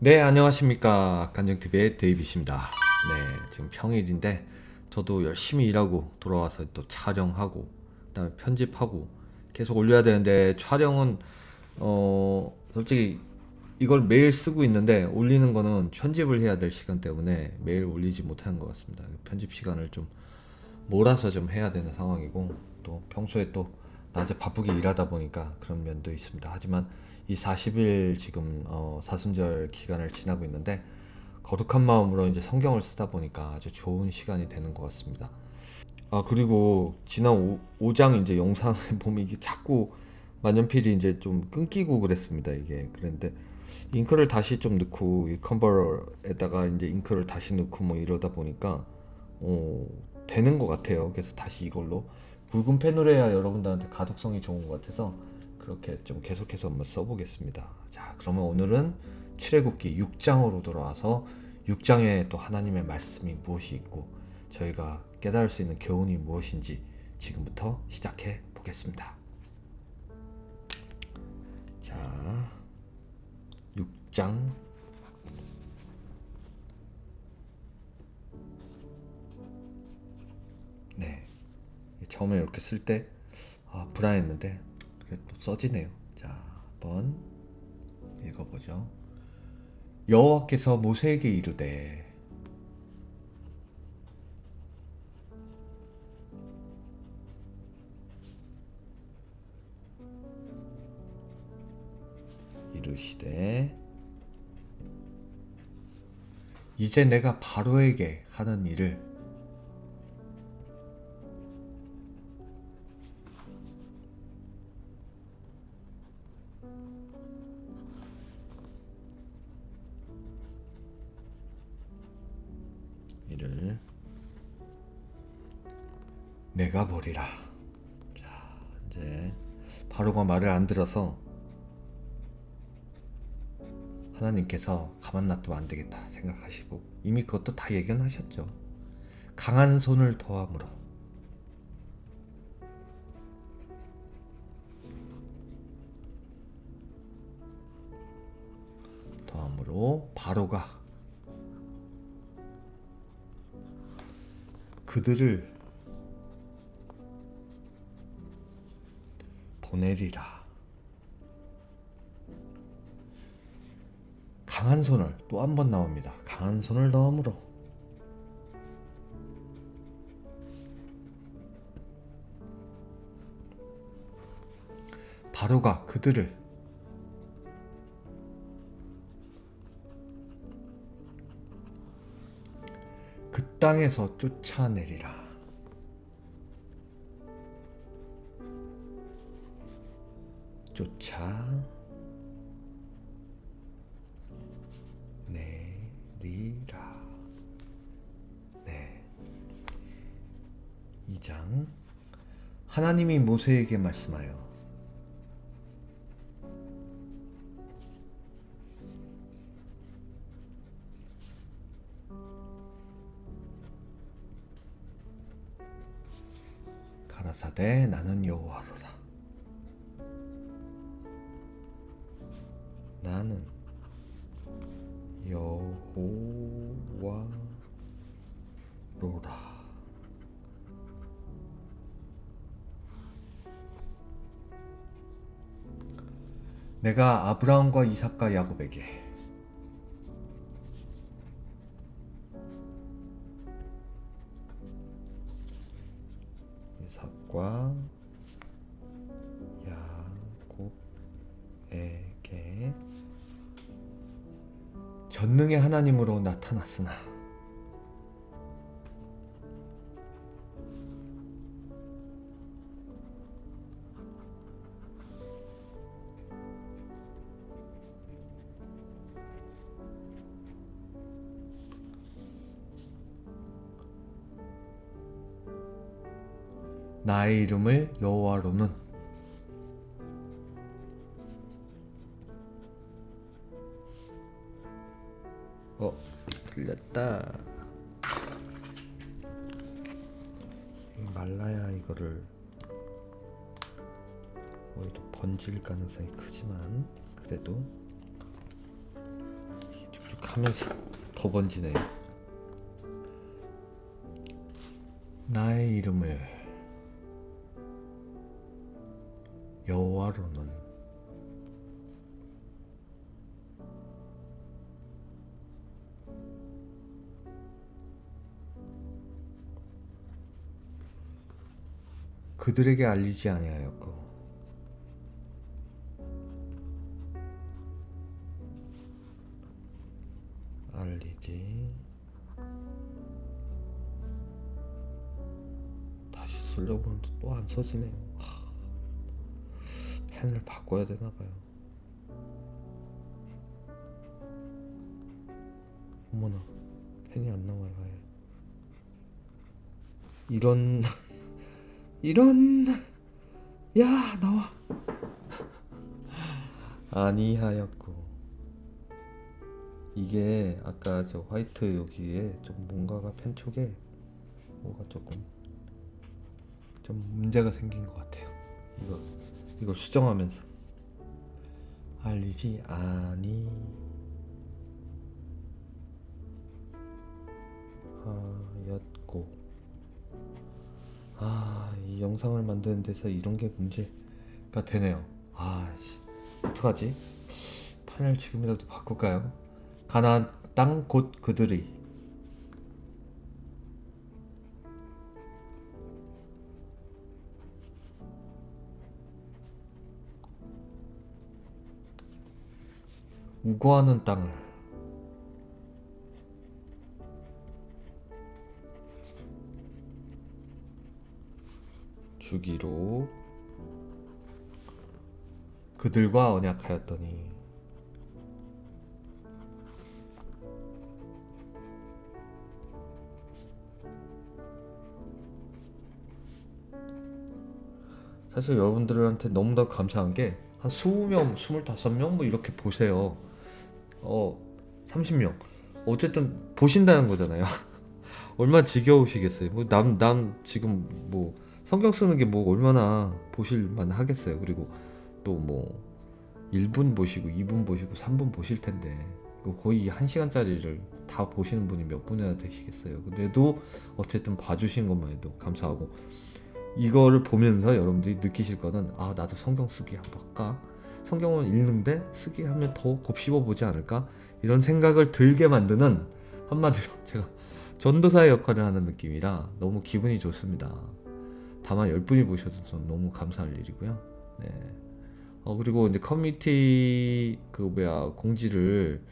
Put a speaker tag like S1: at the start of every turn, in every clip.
S1: 네, 안녕하십니까. 간정TV의 데이빗입니다. 네, 지금 평일인데 저도 열심히 일하고 돌아와서 또 촬영하고 그다음에 편집하고 계속 올려야 되는데 촬영은 솔직히 이걸 매일 쓰고 있는데 올리는 거는 편집을 해야 될 시간 때문에 매일 올리지 못하는 것 같습니다. 편집 시간을 좀 몰아서 좀 해야 되는 상황이고 또 평소에 또 낮에 바쁘게 일하다 보니까 그런 면도 있습니다. 하지만 이 40일 지금 사순절 기간을 지나고 있는데 거룩한 마음으로 이제 성경을 쓰다 보니까 아주 좋은 시간이 되는 것 같습니다. 아, 그리고 지난 5장 이제 영상을 보면 이게 자꾸 만년필이 이제 좀 끊기고 그랬습니다. 이게 그런데 잉크를 다시 좀 넣고 이 컨버터에다가 이제 잉크를 다시 넣고 뭐 이러다 보니까 어, 되는 것 같아요. 그래서 다시 이걸로 붉은 펜으로 해야 여러분들한테 가독성이 좋은 것 같아서 그렇게 좀 계속해서 한번 써보겠습니다. 자, 그러면 오늘은 출애굽기 6장으로 돌아와서 6장에 또 하나님의 말씀이 무엇이 있고 저희가 깨달을 수 있는 교훈이 무엇인지 지금부터 시작해 보겠습니다. 자, 6장. 네, 처음에 이렇게 쓸 때 불안했는데 그래도 또 써지네요. 자, 한번 읽어보죠. 여호와께서 모세에게 이르되 이르시되 이제 내가 바로에게 하는 일을 내가 보리라. 자, 이제 바로가 말을 안 들어서 하나님께서 가만 놔두면 안 되겠다 생각하시고 이미 그것도 다 예견하셨죠. 강한 손을 더함으로 바로가 그들을 보내리라. 강한 손을 또 한 번 나옵니다. 강한 손을 더함으로 바로가 그들을 그 땅에서 쫓아내리라. 쫓아내리라. 네. 2장 하나님이 모세에게 말씀하여 가라사대 나는 여호와로다. 나는 여호와로라. 내가 아브라함과 이삭과 야곱에게 이삭과 야곱에게 전능의 하나님으로 나타났으나 나의 이름을 여호와로는 틀렸다. 말라야 이거를 오히려 번질 가능성이 크지만 그래도 이게 좀 하면서 더 번지네요. 나의 이름을 여호와로는 그들에게 알리지 아니하였고 알리지 다시 쓰려고 하는데 또 안 써지네요. 펜을 바꿔야 되나봐요. 어머나, 펜이 안 나와요. 아예. 이런 야 나와. 아니하였고 이게 아까 저 화이트 여기에 좀 뭔가가 펜 쪽에 뭐가 조금 좀 문제가 생긴 것 같아요. 이걸 수정하면서 알리지 아니하였고 이 영상을 만드는 데서 이런 게 문제가 되네요. 어떡하지? 판을 지금이라도 바꿀까요? 가나안 땅 곧 그들이 우거하는 땅을 주기로 그들과 언약하였더니 사실 여러분들한테 너무나 감사한 게 한 20명, 25명 뭐 이렇게 보세요. 30명. 어쨌든 보신다는 거잖아요. 얼마나 지겨우시겠어요. 뭐 남 지금 뭐 성경 쓰는 게 뭐 얼마나 보실만 하겠어요. 그리고 또 뭐 1분 보시고 2분 보시고 3분 보실 텐데 거의 1시간짜리를 다 보시는 분이 몇 분이나 되시겠어요. 그래도 어쨌든 봐주신 것만 해도 감사하고 이거를 보면서 여러분들이 느끼실 거는 나도 성경 쓰기 한번 할까? 성경을 읽는데 쓰기 하면 더 곱씹어 보지 않을까? 이런 생각을 들게 만드는 한마디로 제가 전도사의 역할을 하는 느낌이라 너무 기분이 좋습니다. 다만 10분이 보셔도 전 너무 감사할 일이고요. 네. 그리고 이제 커뮤니티 공지를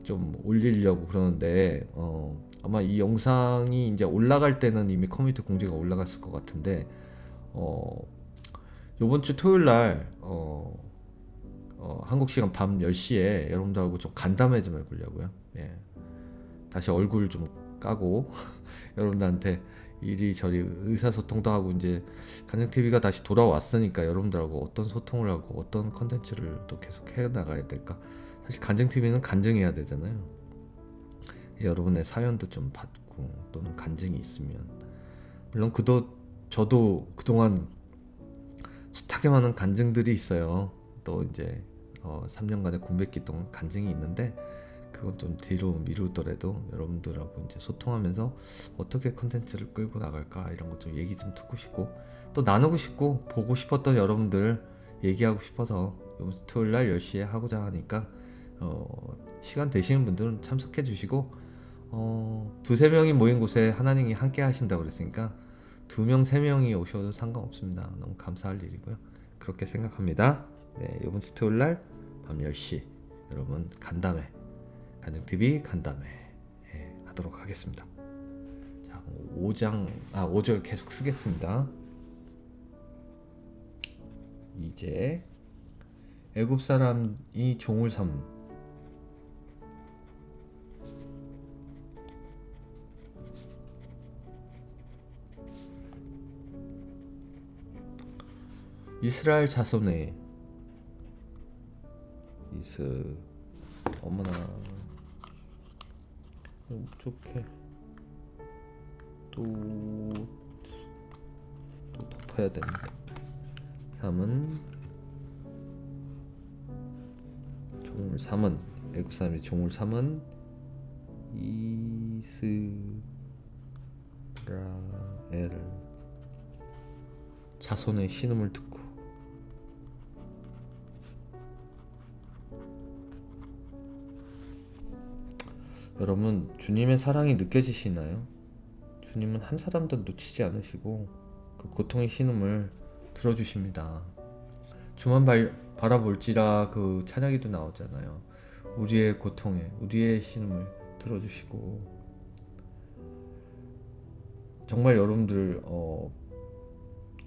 S1: 좀 올리려고 그러는데 아마 이 영상이 이제 올라갈 때는 이미 커뮤니티 공지가 올라갔을 것 같은데 요번 주 토요일 날 한국 시간 밤 10시에 여러분들하고 좀 간담회 좀 해보려고요. 예. 다시 얼굴 좀 까고 여러분들한테 이리저리 의사소통도 하고 이제 간증TV가 다시 돌아왔으니까 여러분들하고 어떤 소통을 하고 어떤 컨텐츠를 또 계속 해나가야 될까. 사실 간증TV는 간증해야 되잖아요. 여러분의 사연도 좀 받고 또는 간증이 있으면 물론 저도 그동안 숱하게 많은 간증들이 있어요. 또 이제 3년간의 공백기 동안 간증이 있는데 그건 좀 뒤로 미루더라도 여러분들하고 이제 소통하면서 어떻게 컨텐츠를 끌고 나갈까 이런 것 좀 얘기 좀 듣고 싶고 또 나누고 싶고 보고 싶었던 여러분들 얘기하고 싶어서 이번 토요일 날 10시에 하고자 하니까 시간 되시는 분들은 참석해 주시고 2-3명이 모인 곳에 하나님이 함께 하신다고 그랬으니까 2명, 3명이 오셔도 상관없습니다. 너무 감사할 일이고요. 그렇게 생각합니다. 네, 이번 주 토요일 날 밤 10시 여러분 간담회 간증TV 간담회 하도록 하겠습니다. 자, 5절 계속 쓰겠습니다. 이제 애굽 사람이 종을 삼 이스라엘 자손의 어머나 어떻게 또 덮어야 됩니다. 3은 종을 삼은 애굽 사람이 종을 삼은 이스라엘 자손의 신음을 듣고. 여러분, 주님의 사랑이 느껴지시나요? 주님은 한 사람도 놓치지 않으시고 그 고통의 신음을 들어주십니다. 주만 바라볼지라 그 찬양에도 나오잖아요. 우리의 고통에 우리의 신음을 들어주시고. 정말 여러분들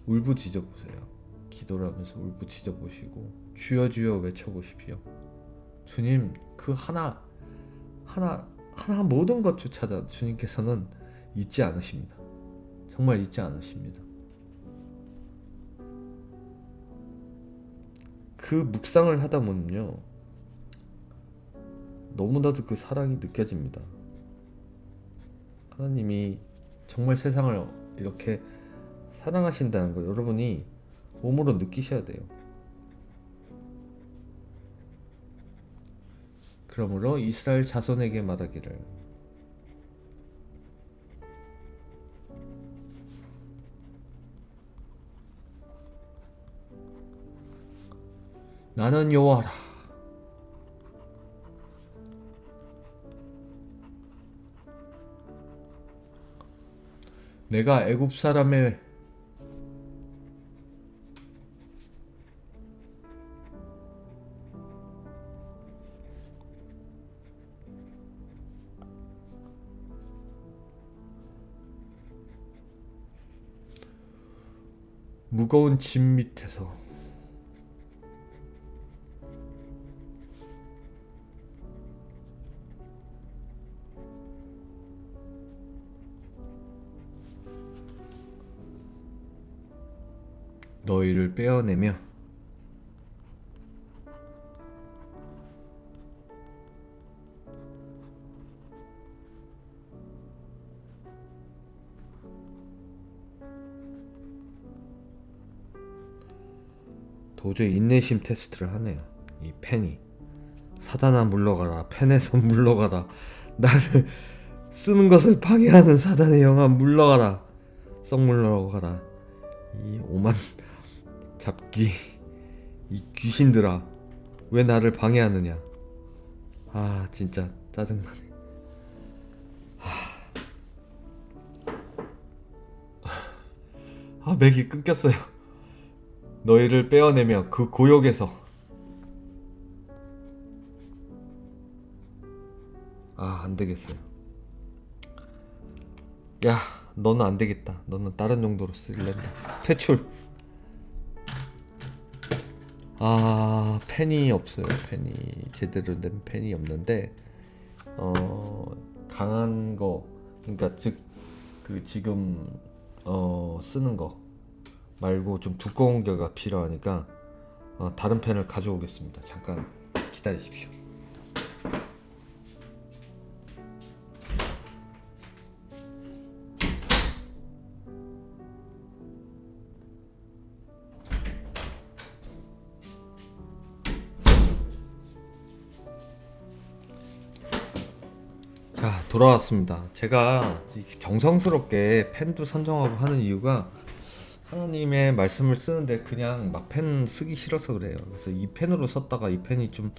S1: 울부짖어 보세요. 기도를 하면서 울부짖어 보시고 주여 주여 외쳐보십시오. 주님, 그 하나 모든 것조차도 주님께서는 잊지 않으십니다. 정말 잊지 않으십니다. 그 묵상을 하다 보면요, 너무나도 그 사랑이 느껴집니다. 하나님이 정말 세상을 이렇게 사랑하신다는 걸 여러분이 몸으로 느끼셔야 돼요. 그러므로 이스라엘 자손에게 말하기를, 나는 여호와라. 내가 애굽 사람의 무거운 짐 밑에서 너희를 빼어내며 도저히 인내심 테스트를 하네요. 이 펜이. 사단아 물러가라. 펜에서 물러가라. 나를 쓰는 것을 방해하는 사단의 영아 물러가라. 썩 물러가라. 이 오만 잡기, 이 귀신들아, 왜 나를 방해하느냐. 아, 진짜 짜증나네. 맥이 끊겼어요. 너희를 빼어내며 그 고역에서. 안되겠어요. 야, 너는 안되겠다. 너는 다른 용도로 쓸랜다. 퇴출. 펜이 없어요. 펜이 제대로 된 펜이 없는데 강한 거, 그러니까 즉 그 지금 쓰는 거 말고 좀 두꺼운 게가 필요하니까 다른 펜을 가져오겠습니다. 잠깐 기다리십시오. 자, 돌아왔습니다. 제가 정성스럽게 펜도 선정하고 하는 이유가 하나님의 말씀을 쓰는데 그냥 막 펜 쓰기 싫어서 그래요. 그래서 이 펜으로 썼다가 이 펜이 좀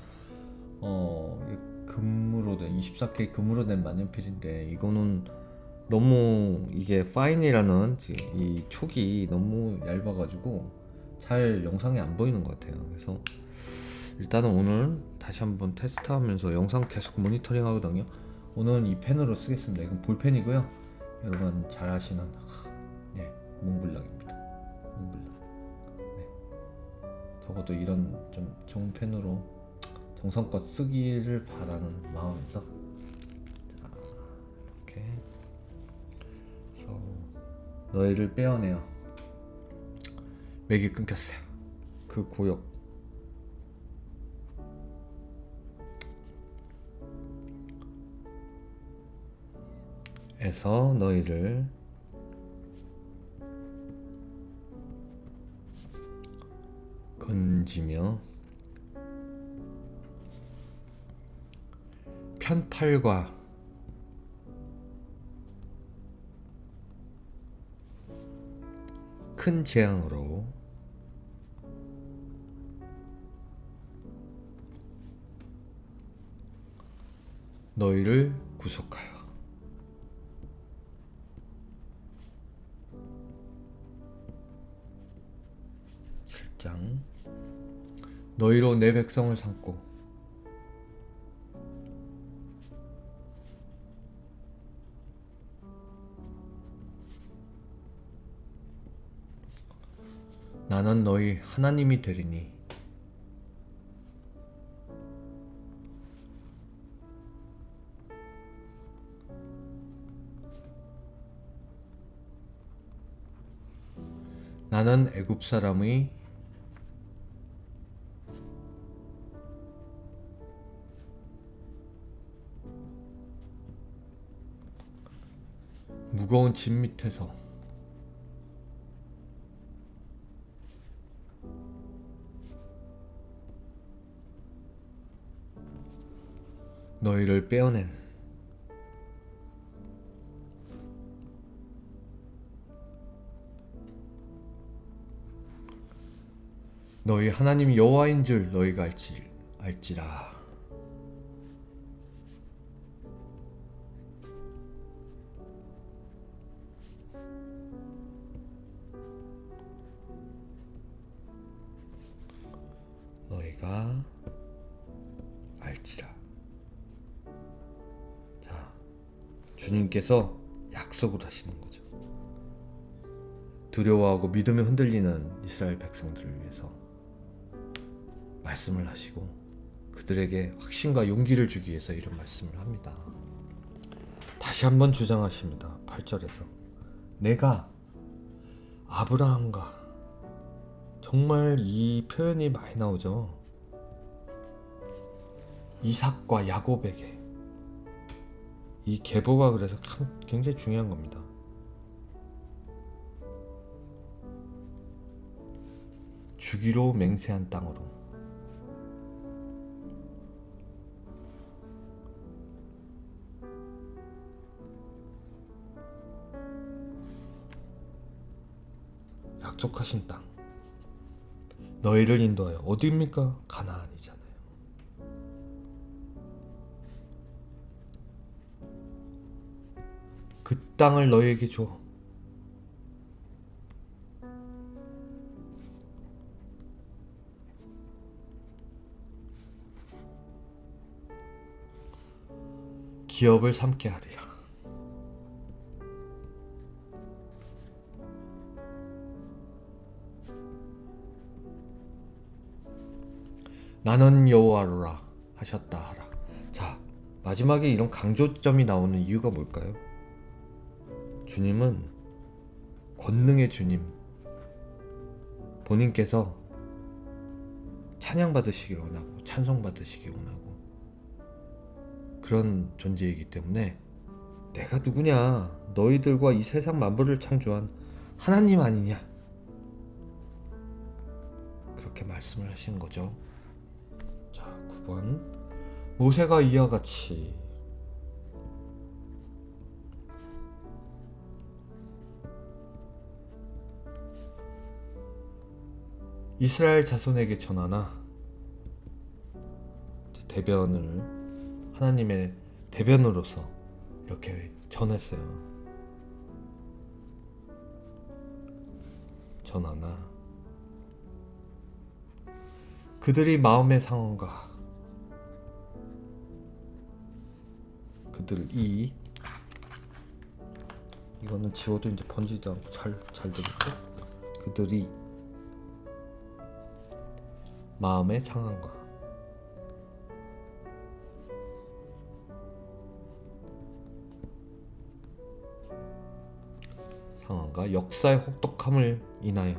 S1: 금으로 된 24K 금으로 된 만년필인데 이거는 너무 이게 파인이라는 이 촉이 너무 얇아가지고 잘 영상이 안 보이는 것 같아요. 그래서 일단은 오늘 다시 한번 테스트하면서 영상 계속 모니터링 하거든요. 오늘은 이 펜으로 쓰겠습니다. 이건 볼펜이고요. 여러분 잘 아시는 몽블랑입니다. 몽블랑. 네. 적어도 이런 좀 좋은 펜으로 정성껏 쓰기를 바라는 마음에서 자, 이렇게 해서 너희를 빼어내어. 맥이 끊겼어요. 그 고역. 에서 너희를 건지며 편팔과 큰 재앙으로 너희를 구속하여 장 너희로 내 백성을 삼고 나는 너희 하나님이 되리니 나는 애굽 사람의 무거운 짐 밑에서 너희를 빼어낸 너희 하나님 여호와인 줄 너희가 알지라. 너희가 알지라. 자, 주님께서 약속을 하시는 거죠. 두려워하고 믿음이 흔들리는 이스라엘 백성들을 위해서 말씀을 하시고 그들에게 확신과 용기를 주기 위해서 이런 말씀을 합니다. 다시 한번 주장하십니다. 8절에서 내가 아브라함과 정말 이 표현이 많이 나오죠. 이삭과 야곱에게 이 계보가 그래서 굉장히 중요한 겁니다. 주기로 맹세한 땅으로 약속하신 땅 너희를 인도하여 어디입니까? 가나안이잖아요. 그 땅을 너희에게 줘. 기업을 삼게 하리라. 나는 여호와로라 하셨다 하라. 자, 마지막에 이런 강조점이 나오는 이유가 뭘까요? 주님은 권능의 주님, 본인께서 찬양받으시기 원하고 찬송받으시기 원하고 그런 존재이기 때문에 내가 누구냐? 너희들과 이 세상 만물을 창조한 하나님 아니냐? 그렇게 말씀을 하신 거죠. 자, 9번 모세가 이와 같이 이스라엘 자손에게 전하나 대변을 하나님의 대변으로서 이렇게 전했어요. 전하나 그들이 마음의 상황과 그들이 이거는 지워도 이제 번지도 않고 잘 되겠죠? 그들이 마음의 상황과 역사의 혹독함을 인하여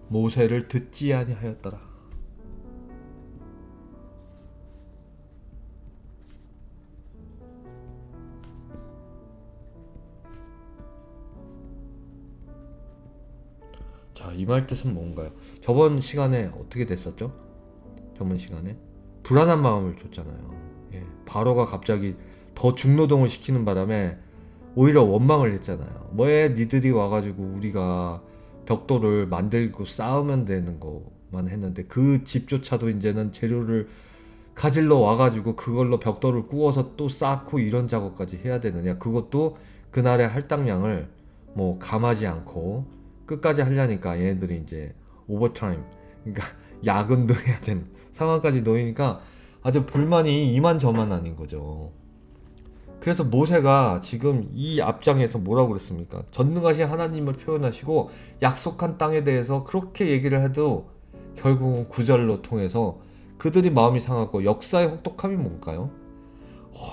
S1: 모세를 듣지 아니하였더라. 자, 이 말 뜻은 뭔가요? 저번 시간에 어떻게 됐었죠? 전문 시간에 불안한 마음을 줬잖아요. 예, 바로가 갑자기 더 중노동을 시키는 바람에 오히려 원망을 했잖아요. 뭐에 니들이 와가지고 우리가 벽돌을 만들고 쌓으면 되는 거만 했는데 그 집조차도 이제는 재료를 가질러 와가지고 그걸로 벽돌을 구워서 또 쌓고 이런 작업까지 해야 되느냐. 그것도 그날의 할당량을 뭐 감하지 않고 끝까지 하려니까 얘네들이 이제 오버타임, 그러니까 야근도 해야 되는 상황까지 놓이니까 아주 불만이 이만저만 아닌 거죠. 그래서 모세가 지금 이 앞장에서 뭐라고 그랬습니까? 전능하신 하나님을 표현하시고 약속한 땅에 대해서 그렇게 얘기를 해도 결국은 구절로 통해서 그들이 마음이 상하고 역사의 혹독함이 뭘까요?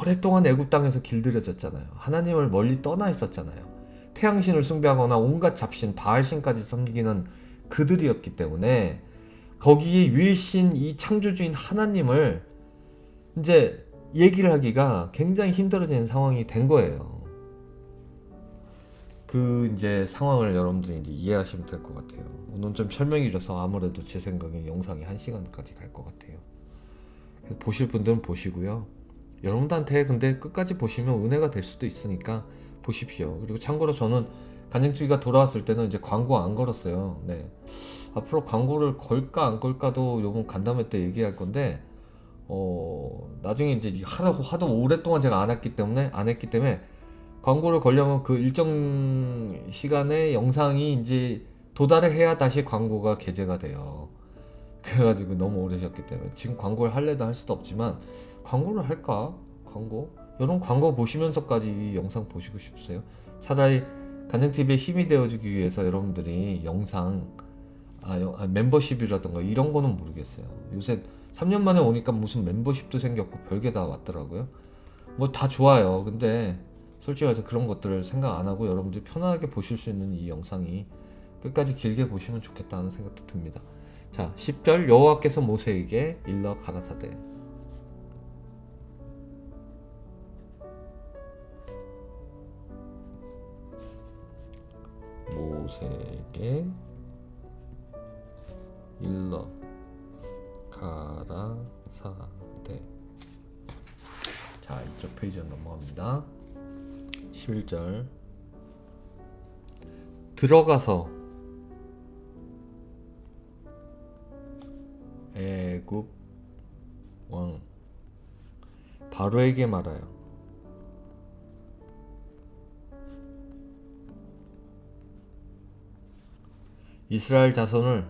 S1: 오랫동안 애굽 땅에서 길들여졌잖아요. 하나님을 멀리 떠나 있었잖아요. 태양신을 숭배하거나 온갖 잡신, 바알신까지 섬기는 그들이었기 때문에 거기에 유일신 이 창조주인 하나님을 이제 얘기를 하기가 굉장히 힘들어지는 상황이 된 거예요. 그 이제 상황을 여러분들이 이제 이해하시면 될 것 같아요. 오늘 좀 설명이 길어서 아무래도 제 생각엔 영상이 1시간까지 갈 것 같아요. 보실 분들은 보시고요. 여러분들한테 근데 끝까지 보시면 은혜가 될 수도 있으니까 보십시오. 그리고 참고로 저는 간증주의가 돌아왔을 때는 이제 광고 안 걸었어요. 네. 앞으로 광고를 걸까 안 걸까도 요번 간담회 때 얘기할 건데 나중에 이제 하도 오랫동안 제가 안 했기 때문에 광고를 걸려면 그 일정 시간에 영상이 이제 도달해야 다시 광고가 게재가 돼요. 그래가지고 너무 오래셨기 때문에 지금 광고를 할래도 할 수도 없지만 광고를 할까? 이런 광고 보시면서까지 이 영상 보시고 싶으세요? 차라리 간증TV에 힘이 되어주기 위해서 여러분들이 영상 멤버십이라던가 이런 거는 모르겠어요. 요새 3년 만에 오니까 무슨 멤버십도 생겼고 별게 다 왔더라고요. 뭐 다 좋아요. 근데 솔직히 말해서 그런 것들을 생각 안 하고 여러분들이 편하게 보실 수 있는 이 영상이 끝까지 길게 보시면 좋겠다는 생각도 듭니다. 자, 10절 여호와께서 모세에게 일러 가라사대 모세에게 일러 가라사대. 자, 이쪽 페이지로 넘어갑니다. 11절 들어가서 애굽 왕 바로에게 말하여 이스라엘 자손을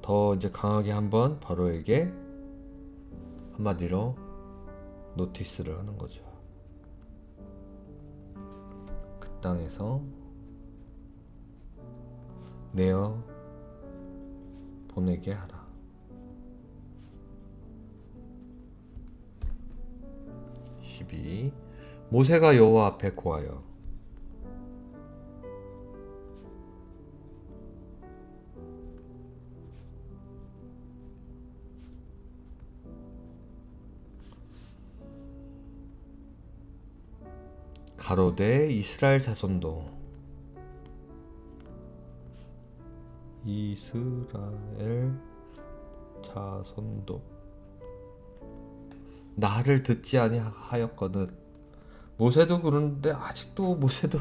S1: 더 이제 강하게 한번 바로에게 한마디로 노티스를 하는 거죠. 그 땅에서 내어 보내게 하라. 12. 모세가 여호와 앞에 고하여 가로되 이스라엘 자손도 나를 듣지 아니하였거든. 모세도 그러는데 아직도 모세도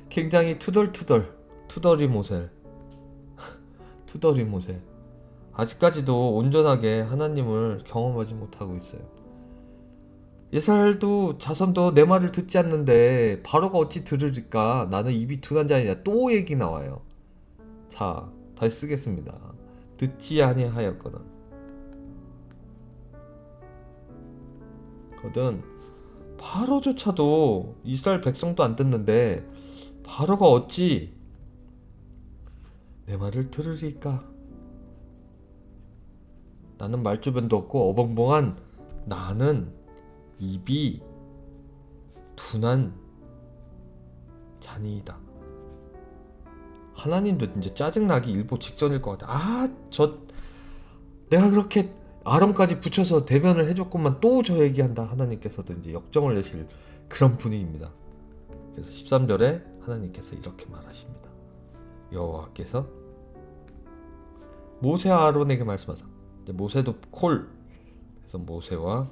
S1: 굉장히 투덜이 모세 투덜이 모세 아직까지도 온전하게 하나님을 경험하지 못하고 있어요. 이스라엘도 자손도 내 말을 듣지 않는데 바로가 어찌 들으리까? 나는 입이 둔한 자이냐. 또 얘기 나와요. 자, 다시 쓰겠습니다. 듣지 아니하였거든. 바로조차도 이스라엘 백성도 안 듣는데 바로가 어찌 내 말을 들으리까? 나는 말주변도 없고 어벙벙한 나는 입이 둔한 자니이다. 하나님도 이제 짜증나기 일보 직전일 것 같아. 내가 그렇게 아론까지 붙여서 대변을 해줬건만 또 저 얘기한다. 하나님께서도 이제 역정을 내실 그런 분위기입니다. 그래서 13절에 하나님께서 이렇게 말하십니다. 여호와께서 모세와 아론에게 말씀하사 모세도 콜. 그래서 모세와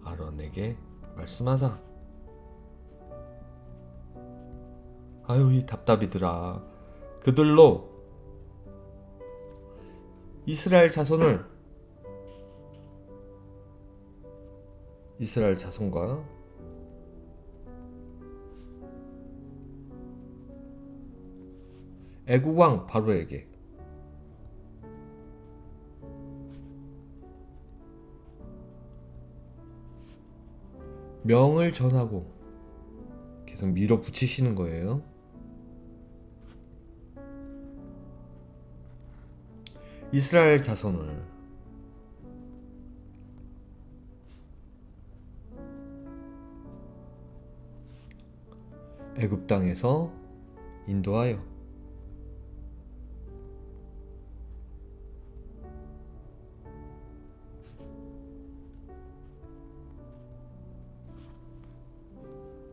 S1: 아론에게 말씀하사. 아유 이 답답이들아. 그들로 이스라엘 자손과 애국 왕 바로에게 명을 전하고 계속 밀어붙이시는 거예요. 이스라엘 자손을 애굽 땅에서 인도하여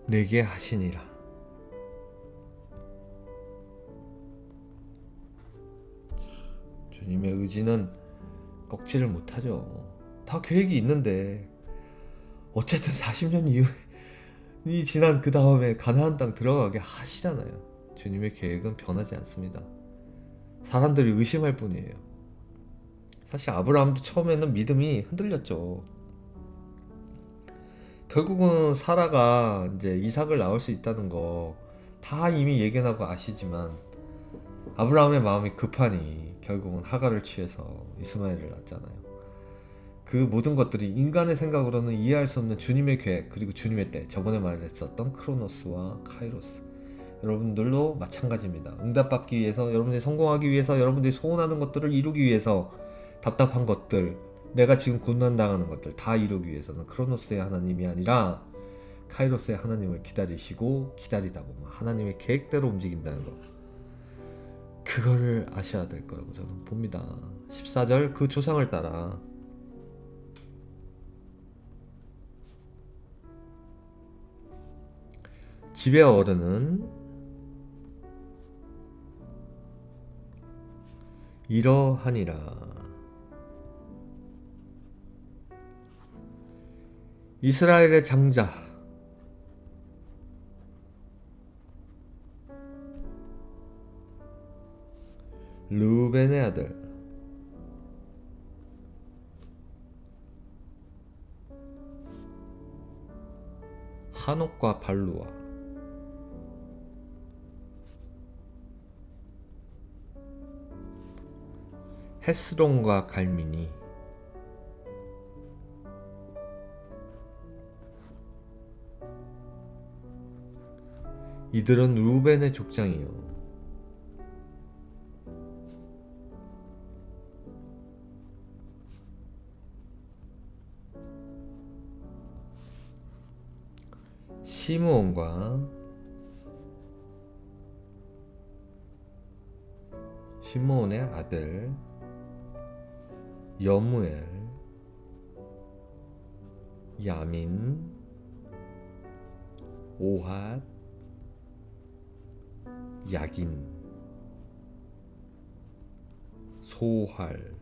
S1: 내게 하시니라. 주님의 의지는 꺾지를 못하죠. 다 계획이 있는데 어쨌든 40년 이후에 지난 그 다음에 가나안 땅 들어가게 하시잖아요. 주님의 계획은 변하지 않습니다. 사람들이 의심할 뿐이에요. 사실 아브라함도 처음에는 믿음이 흔들렸죠. 결국은 사라가 이제 이삭을 낳을 수 있다는 거 다 이미 예견하고 아시지만 아브라함의 마음이 급하니 결국은 하갈을 취해서 이스마엘을 낳았잖아요. 그 모든 것들이 인간의 생각으로는 이해할 수 없는 주님의 계획, 그리고 주님의 때, 저번에 말했었던 크로노스와 카이로스, 여러분들도 마찬가지입니다. 응답받기 위해서, 여러분들이 성공하기 위해서, 여러분들이 소원하는 것들을 이루기 위해서, 답답한 것들, 내가 지금 고난당하는 것들 다 이루기 위해서는 크로노스의 하나님이 아니라 카이로스의 하나님을 기다리시고, 기다리다 보면 하나님의 계획대로 움직인다는 거, 그거를 아셔야 될 거라고 저는 봅니다. 14절 그 조상을 따라 집의 어른은 이러하니라. 이스라엘의 장자 르우벤의 아들 한옥과 발루와 헤스론과 갈미니 이들은 르우벤의 족장이요 시므온의 아들 여무엘, 야민, 오핫, 야긴, 소할,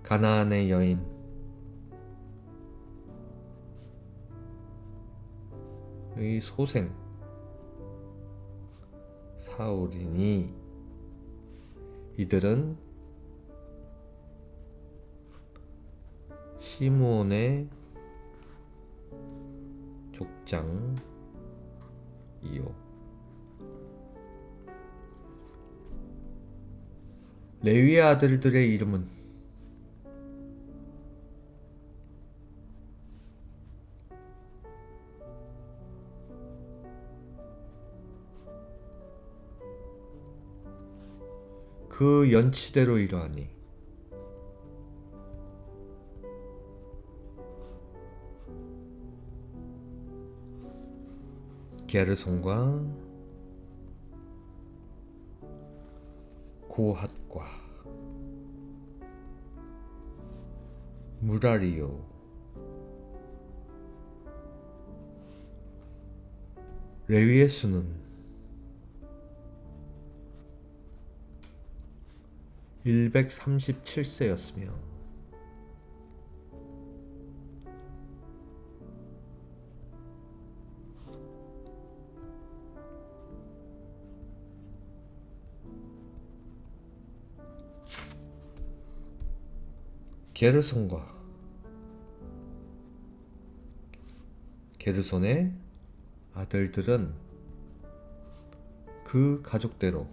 S1: 가나안의 여인 의 소생 사울이니 이들은 시므온의 족장이요. 레위의 아들들의 이름은 그 연치대로 이러하니 게르손과 고핫과 무라리요 레위의 수는 137세였으며 게르손의 아들들은 그 가족대로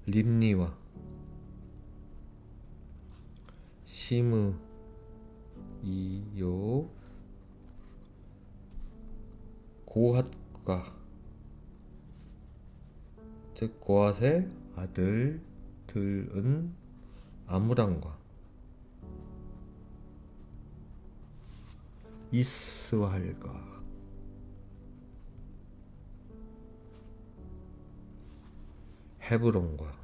S1: 림니와 시므이요 고핫과 즉 고핫의 아들들은 아므람과 이스활과 헤브론과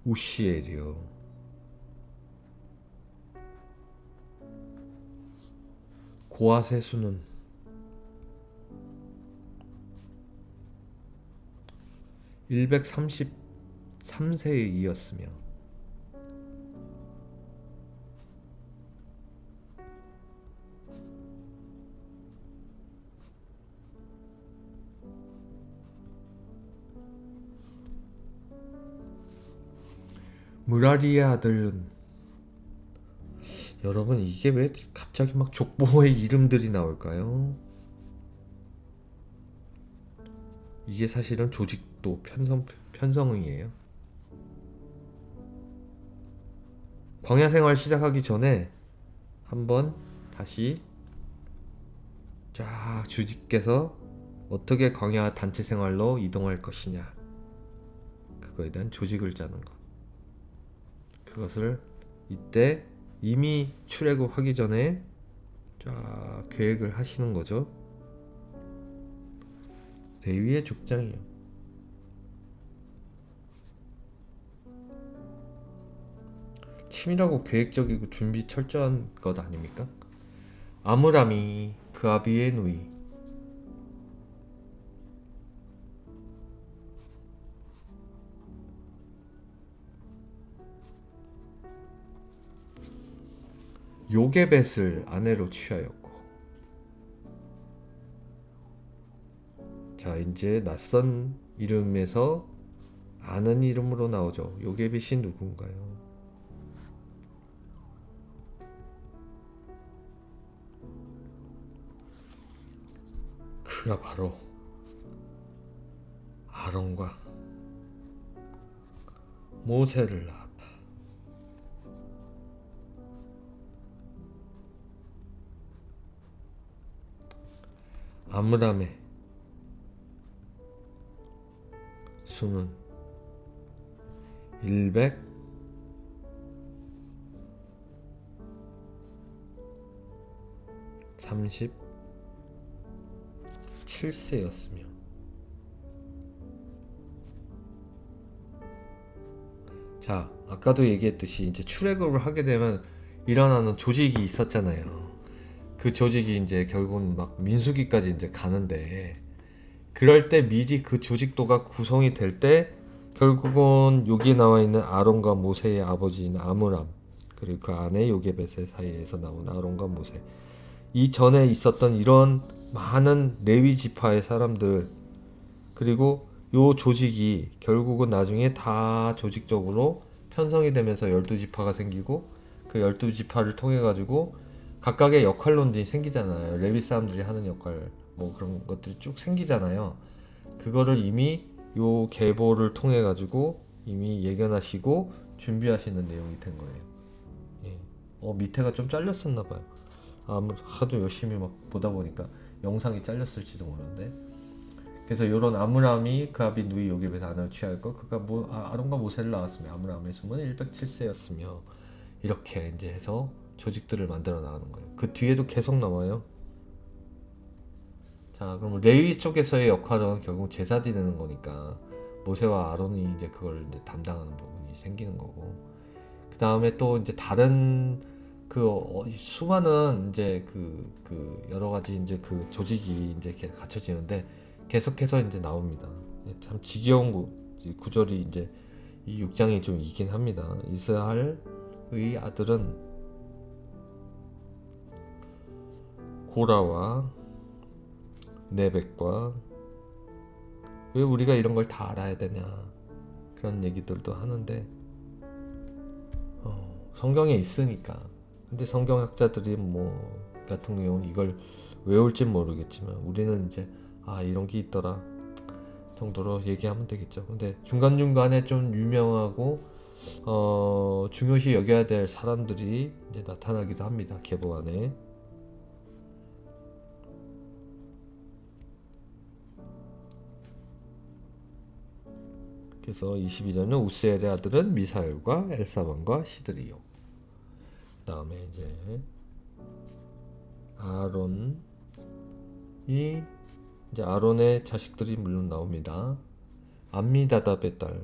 S1: 우시엘이요 고핫의 수는 133세에 이었으며 무라리의 아들은 여러분 이게 왜 갑자기 막 족보의 이름들이 나올까요? 이게 사실은 조직도 편성이에요. 광야 생활 시작하기 전에 한번 다시 쫙 주직께서 어떻게 광야 단체 생활로 이동할 것이냐 그거에 대한 조직을 짜는 것. 그것을 이때 이미 출애굽하기 전에 쫙 계획을 하시는 거죠. 레위의 족장이요. 치밀하고 계획적이고 준비 철저한 것 아닙니까? 아므람이 그 아비의 누이 요게벳을 아내로 취하였고 자 이제 낯선 이름에서 아는 이름으로 나오죠. 요게벳이 누군가요? 그가 바로 아론과 모세를 낳았다. 아므람의 수는 137세였으며 자 아까도 얘기했듯이 이제 출애굽을 하게 되면 일어나는 조직이 있었잖아요. 그 조직이 이제 결국은 막 민수기까지 이제 가는데 그럴 때 미리 그 조직도가 구성이 될 때 결국은 여기에 나와 있는 아론과 모세의 아버지인 아므람 그리고 그 아내 요게벳의 사이에서 나온 아론과 모세 이 전에 있었던 이런 많은 레위 지파의 사람들 그리고 요 조직이 결국은 나중에 다 조직적으로 편성이 되면서 12지파가 생기고 그 12지파를 통해 가지고 각각의 역할론들이 생기잖아요. 레위 사람들이 하는 역할 뭐 그런 것들이 쭉 생기잖아요. 그거를 이미 요 계보를 통해 가지고 이미 예견하시고 준비하시는 내용이 된 거예요. 예. 밑에가 좀 잘렸었나 봐요. 하도 열심히 막 보다 보니까 영상이 잘렸을지도 모르는데 그래서 요런 아므람이 그 아비 누이 요게벳의 아내를 취하였고 그가 아론과 모세를 낳았으며 아므람의 수는 107세였으며 이렇게 이제 해서 조직들을 만들어 나가는 거예요. 그 뒤에도 계속 나와요. 자, 그럼 레위 쪽에서의 역할은 결국 제사 지내는 거니까 모세와 아론이 이제 그걸 이제 담당하는 부분이 생기는 거고 그 다음에 또 이제 다른 수많은 이제 여러 가지 이제 그 조직이 이제 이렇게 갖춰지는데 계속해서 이제 나옵니다. 참 지겨운 구절이 이제 이 6장이 좀 있긴 합니다. 이스라엘의 아들은 고라와 네벡과 왜 우리가 이런 걸 다 알아야 되냐 그런 얘기들도 하는데 성경에 있으니까. 근데 성경학자들이 뭐 같은 경우는 이걸 외울지 모르겠지만 우리는 이제 이런 게 있더라 정도로 얘기하면 되겠죠. 근데 중간중간에 좀 유명하고 중요시 여겨야 될 사람들이 이제 나타나기도 합니다. 계보 안에. 그래서 22절은 우스엘의 아들은 미사엘과 엘사반과 시드리요. 그 다음에 이제 아론의 자식들이 물론 나옵니다. 암미다답의 딸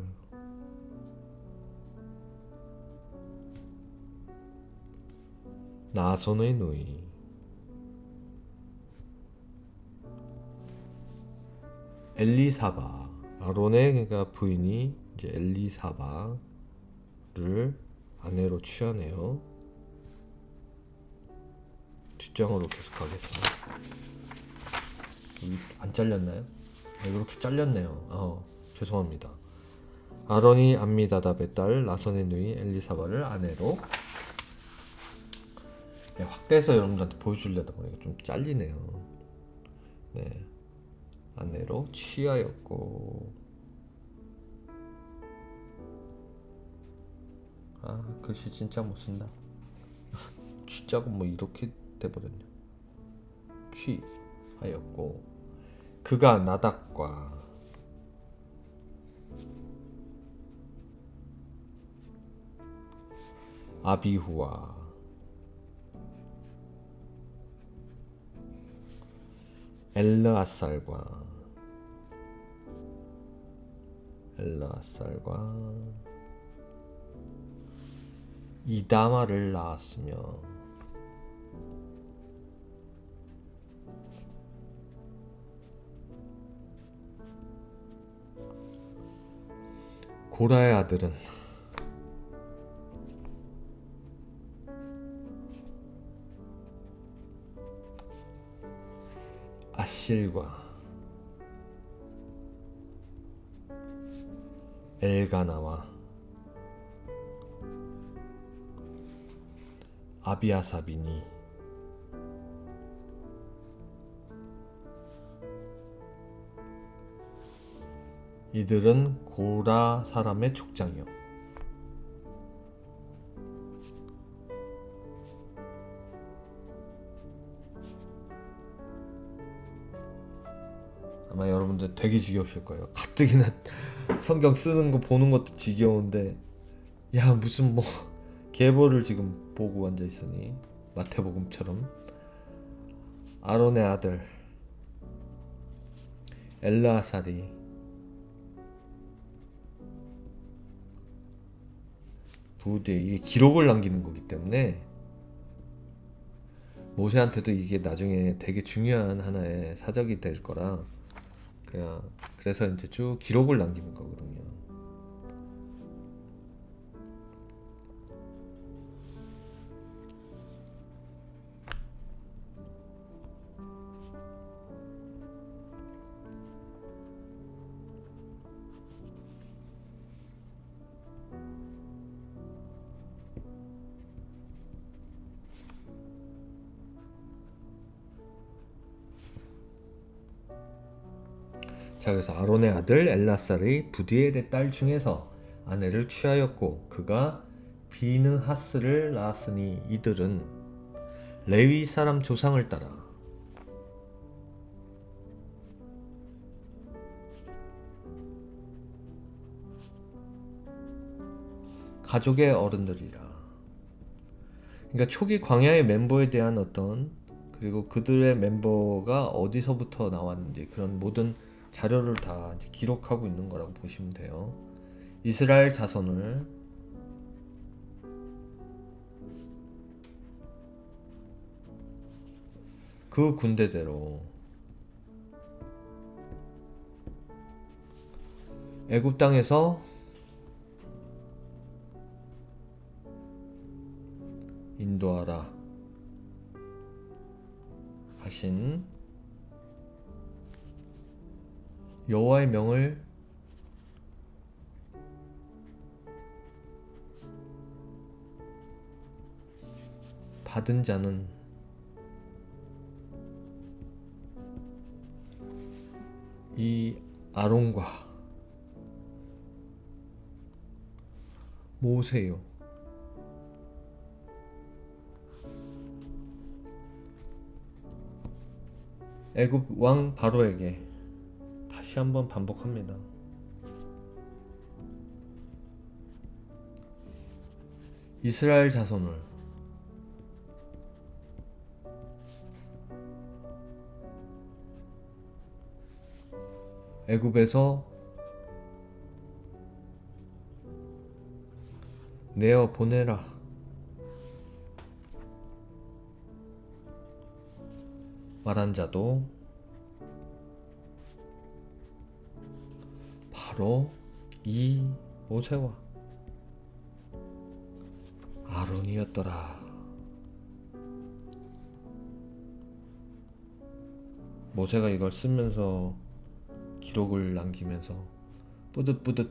S1: 나손의 누이 엘리사바. 아론의 그러니까 부인이 이제 엘리사바를 아내로 취하네요. 뒷장으로 계속 가겠습니다. 안 잘렸나요? 이렇게 잘렸네요. 죄송합니다. 아론이 암미다답의 딸 나손의 누이 엘리사바를 아내로. 확대해서 여러분들한테 보여주려다 보니까 좀 잘리네요. 네, 아내로 취하였고. 글씨 진짜 못쓴다. 취자가 뭐 이렇게 돼버렸네. 취하였고 그가 나답과 아비후와 엘르아살과 이다마를 낳았으며 고라의 아들은 아실과 엘가나와 아비아삽이니 이들은 고라 사람의 족장이요. 아마 여러분들 되게 지겨우실 거예요. 가뜩이나 성경 쓰는 거 보는 것도 지겨운데 무슨 뭐 계보를 지금 보고 앉아 있으니 마태복음처럼. 아론의 아들 엘르아살이 부디에 이게 기록을 남기는 거기 때문에 모세한테도 이게 나중에 되게 중요한 하나의 사적이 될 거라 그래서 이제 쭉 기록을 남기는 거거든요. 자, 그래서 아론의 아들 엘라살의 부디엘의 딸 중에서 아내를 취하였고 그가 비느하스를 낳았으니 이들은 레위 사람 조상을 따라 가족의 어른들이라. 그러니까 초기 광야의 멤버에 대한 그리고 그들의 멤버가 어디서부터 나왔는지 그런 모든 자료를 다 이제 기록하고 있는 거라고 보시면 돼요. 이스라엘 자손을 그 군대대로 애굽 땅에서 인도하라 하신 여호와의 명을 받은 자는 이 아론과 모세요. 애굽 왕 바로에게 다시 한번 반복합니다. 이스라엘 자손을 애굽에서 내어 보내라. 말한 자도 바로 이 모세와 아론이었더라. 모세가 이걸 쓰면서 기록을 남기면서 뿌듯뿌듯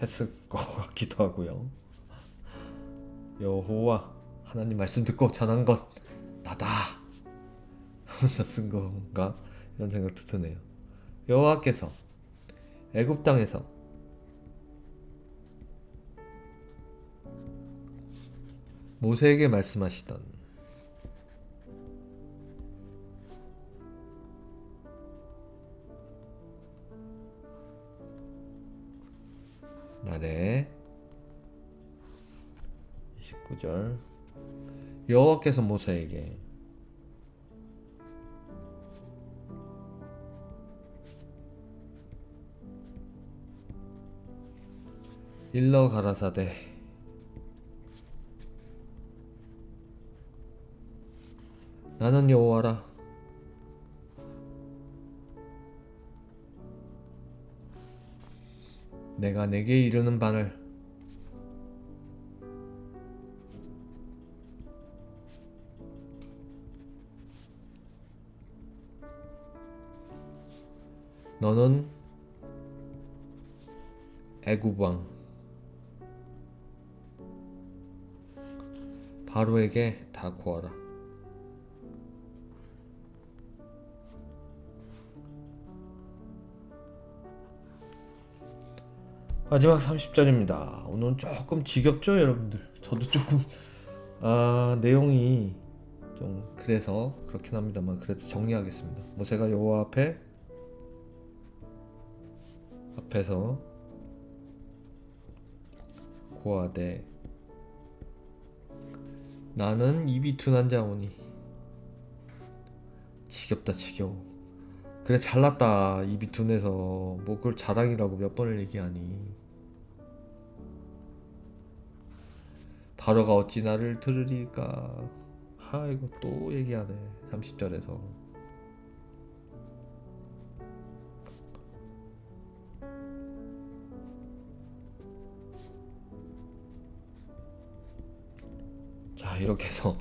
S1: 했을 것 같기도 하고요. 여호와 하나님 말씀 듣고 전한 것 나다 하면서 쓴 건가 이런 생각도 드네요. 여호와께서 애굽 땅에서 모세에게 말씀하시던 날에 29절 여호와께서 모세에게 일러 가라사대 나는 여호와라. 내가 내게 이르는 바를 너는 애굽 왕 바로에게 다 고하라. 마지막 30절입니다. 오늘은 조금 지겹죠 여러분들? 저도 조금 내용이 좀 그래서 그렇긴 합니다만 그래도 정리하겠습니다. 모세가 여호와 앞에서 고하되 나는 입이 둔한 자오니 지겹다 지겨워. 그래 잘났다 입이 둔해서 뭐 그걸 자랑이라고 몇 번을 얘기하니. 바로가 어찌 나를 들으리까. 이거 또 얘기하네 30절에서. 자 이렇게 해서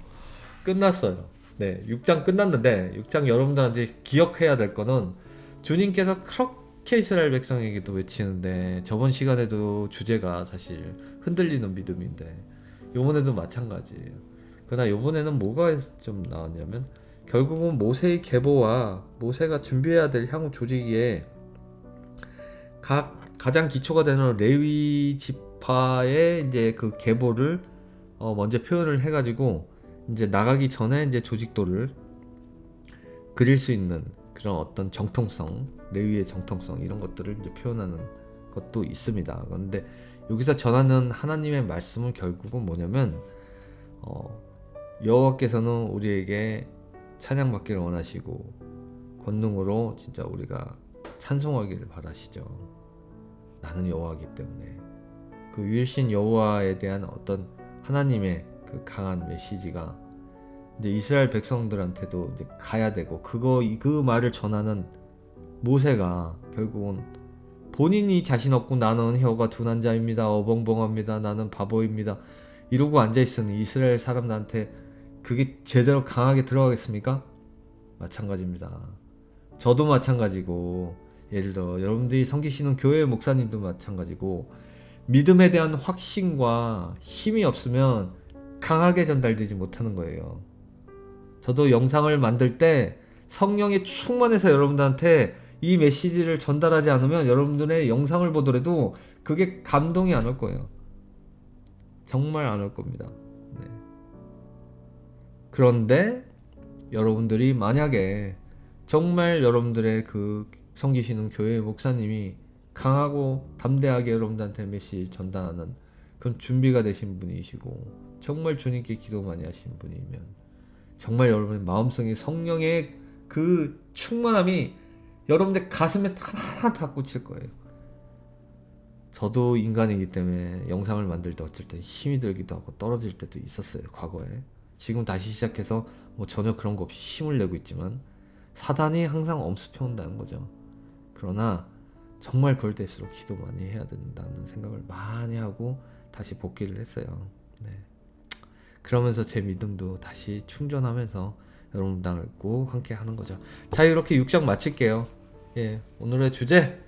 S1: 끝났어요. 네 6장 끝났는데 6장 여러분들한테 기억해야 될 거는 주님께서 그렇게 이스라엘 백성에게도 외치는데 저번 시간에도 주제가 사실 흔들리는 믿음인데 요번에도 마찬가지예요. 그러나 요번에는 뭐가 좀 나왔냐면 결국은 모세의 계보와 모세가 준비해야 될 향후 조직에 가장 기초가 되는 레위 지파의 이제 그 계보를 먼저 표현을 해가지고 이제 나가기 전에 이제 조직도를 그릴 수 있는 그런 어떤 정통성, 레위의 정통성 이런 것들을 이제 표현하는 것도 있습니다. 그런데 여기서 전하는 하나님의 말씀은 결국은 뭐냐면 여호와께서는 우리에게 찬양받기를 원하시고 권능으로 진짜 우리가 찬송하기를 바라시죠. 나는 여호와이기 때문에 그 유일신 여호와에 대한 어떤 하나님의 그 강한 메시지가 이제 이스라엘 백성들한테도 이제 가야 되고 그 말을 전하는 모세가 결국은 본인이 자신 없고 나는 혀가 둔한 자입니다. 어벙벙합니다. 나는 바보입니다. 이러고 앉아있는 이스라엘 사람들한테 그게 제대로 강하게 들어가겠습니까? 마찬가지입니다. 저도 마찬가지고 예를 들어 여러분들이 섬기시는 교회 목사님도 마찬가지고 믿음에 대한 확신과 힘이 없으면 강하게 전달되지 못하는 거예요. 저도 영상을 만들 때 성령이 충만해서 여러분들한테 이 메시지를 전달하지 않으면 여러분들의 영상을 보더라도 그게 감동이 안 올 거예요. 정말 안 올 겁니다. 네. 그런데 여러분들이 만약에 정말 여러분들의 그 섬기시는 교회 목사님이 강하고 담대하게 여러분들한테 메시지 전달하는 그런 준비가 되신 분이시고 정말 주님께 기도 많이 하신 분이면 정말 여러분의 마음속에 성령의 그 충만함이 여러분들 가슴에 하나하나 다 꽂힐 거예요. 저도 인간이기 때문에 영상을 만들 때 어쩔 때 힘이 들기도 하고 떨어질 때도 있었어요. 과거에. 지금 다시 시작해서 뭐 전혀 그런 거 없이 힘을 내고 있지만 사단이 항상 엄습해 온다는 거죠. 그러나 정말 그럴 때일수록 기도 많이 해야 된다는 생각을 많이 하고 다시 복귀를 했어요. 네. 그러면서 제 믿음도 다시 충전하면서 여러분들하고 함께 하는 거죠. 자, 이렇게 6장 마칠게요. 예, 오늘의 주제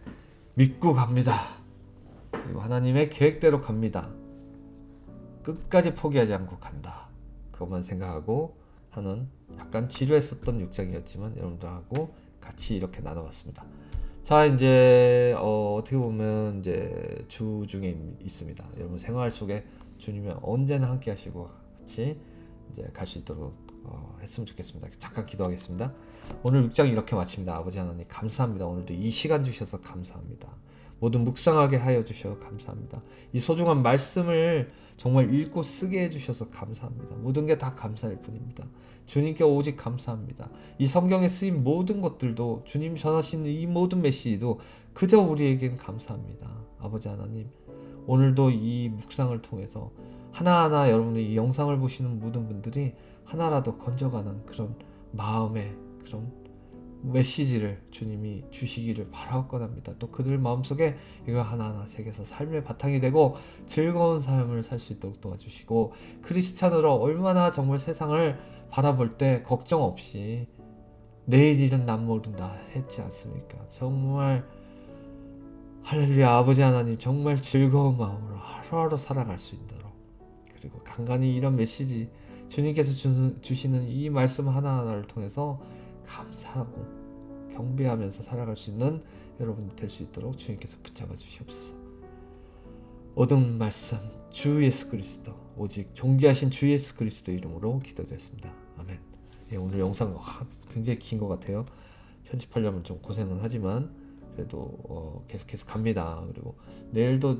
S1: 믿고 갑니다. 그리고 하나님의 계획대로 갑니다. 끝까지 포기하지 않고 간다. 그것만 생각하고 하는 약간 지루했었던 6장이었지만 여러분들하고 같이 이렇게 나눠봤습니다. 자, 이제 어떻게 보면 이제 주 중에 있습니다. 여러분 생활 속에 주님이 언제나 함께 하시고 같이 이제 갈 수 있도록 했으면 좋겠습니다. 잠깐 기도하겠습니다. 오늘 6장 이렇게 마칩니다. 아버지 하나님 감사합니다. 오늘도 이 시간 주셔서 감사합니다. 모두 묵상하게 하여 주셔서 감사합니다. 이 소중한 말씀을 정말 읽고 쓰게 해주셔서 감사합니다. 모든 게 다 감사할 뿐입니다. 주님께 오직 감사합니다. 이 성경에 쓰인 모든 것들도 주님 전하시는 이 모든 메시지도 그저 우리에겐 감사합니다. 아버지 하나님 오늘도 이 묵상을 통해서 하나하나 여러분들 이 영상을 보시는 모든 분들이 하나라도 건져가는 그런 마음의 그런 메시지를 주님이 주시기를 바라옵건합니다. 또 그들 마음속에 이걸 하나하나 새겨서 삶의 바탕이 되고 즐거운 삶을 살 수 있도록 도와주시고 크리스찬으로 얼마나 정말 세상을 바라볼 때 걱정 없이 내일 일은 남 모른다 했지 않습니까? 정말 할렐루야 아버지 하나님 정말 즐거운 마음으로 하루하루 살아갈 수 있도록 그리고 간간히 이런 메시지 주님께서 주시는 이 말씀 하나하나를 통해서 감사하고 경배하면서 살아갈 수 있는 여러분들 될 수 있도록 주님께서 붙잡아 주시옵소서. 얻은 말씀 주 예수 그리스도 오직 존귀하신 주 예수 그리스도 이름으로 기도드렸습니다. 아멘. 예, 오늘 영상 굉장히 긴 것 같아요. 편집하려면 좀 고생은 하지만 그래도 계속해서 갑니다. 그리고 내일도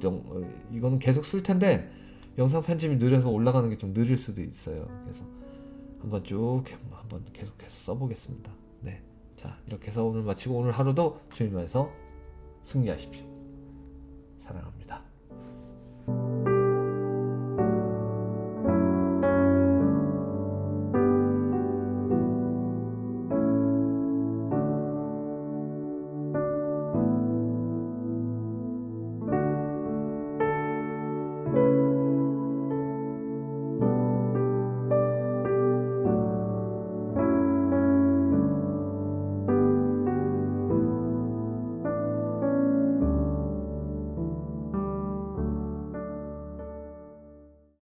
S1: 이거는 계속 쓸 텐데 영상 편집이 느려서 올라가는 게 좀 느릴 수도 있어요. 그래서 한번 계속해서 써보겠습니다. 네, 자 이렇게 해서 오늘 마치고 오늘 하루도 주님 안에서 승리하십시오. 사랑합니다.